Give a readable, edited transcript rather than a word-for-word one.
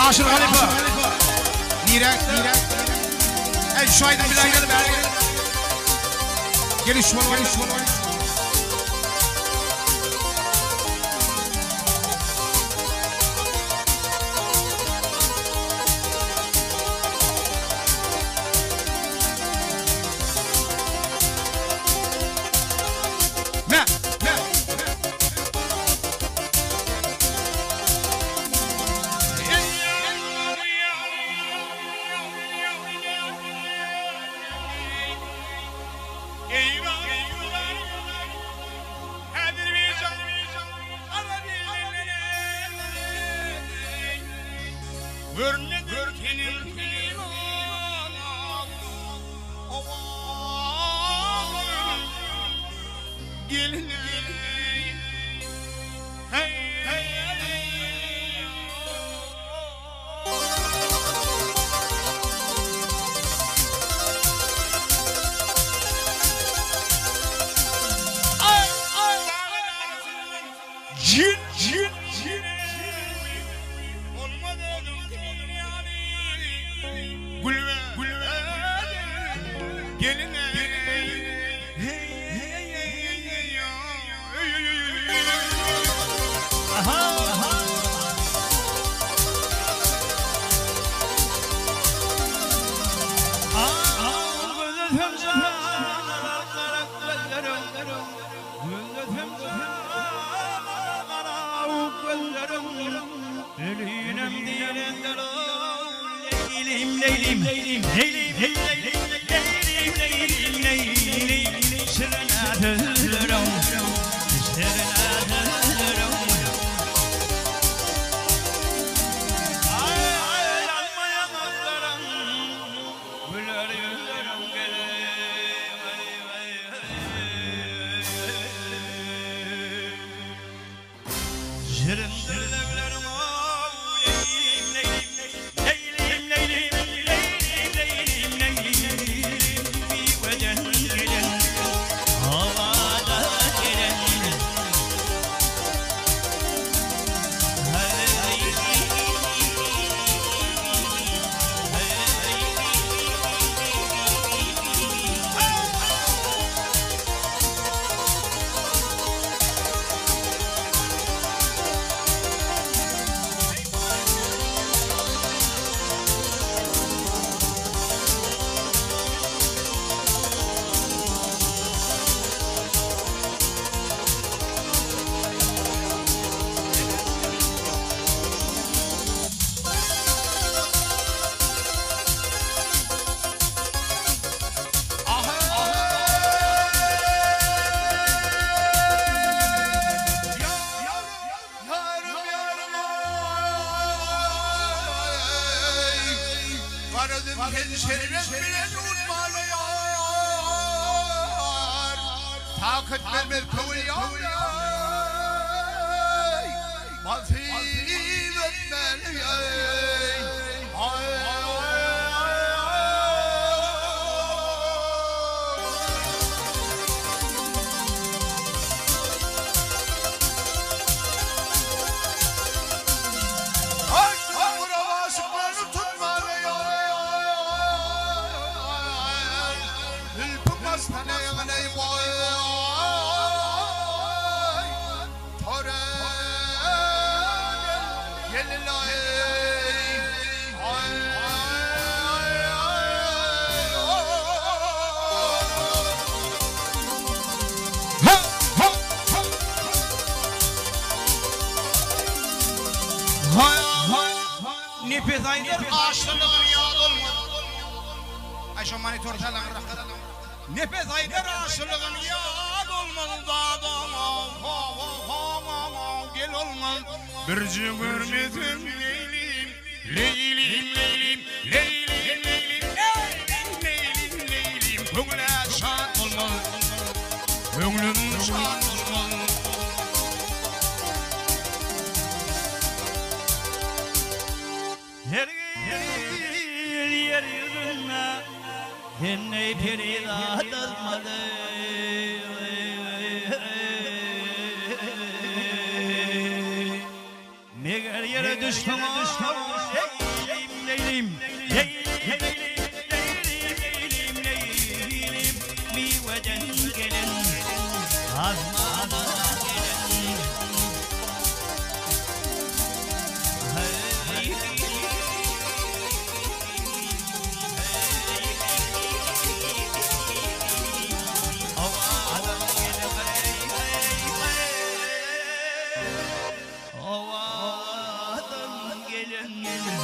aşırı halife. Nirek. En şu ayda bir ayda bir ayda. Geliş var. Nefes aydır aşırılığın yad olmadı. Ayşe manitör falan. Nefes aydır aşırılığın yad olmadı dağdan. Gel olmaz. Bir cümürmedim leylim. Leylim. Köngüle şan olmaz. Köngülün şan olmaz. Yer yüzüne Henne perida dalmadı Meğer yere düştüm leylim leylim leylim leylim bir veden gelin azmana gelin hey havadan gelin havadan gelin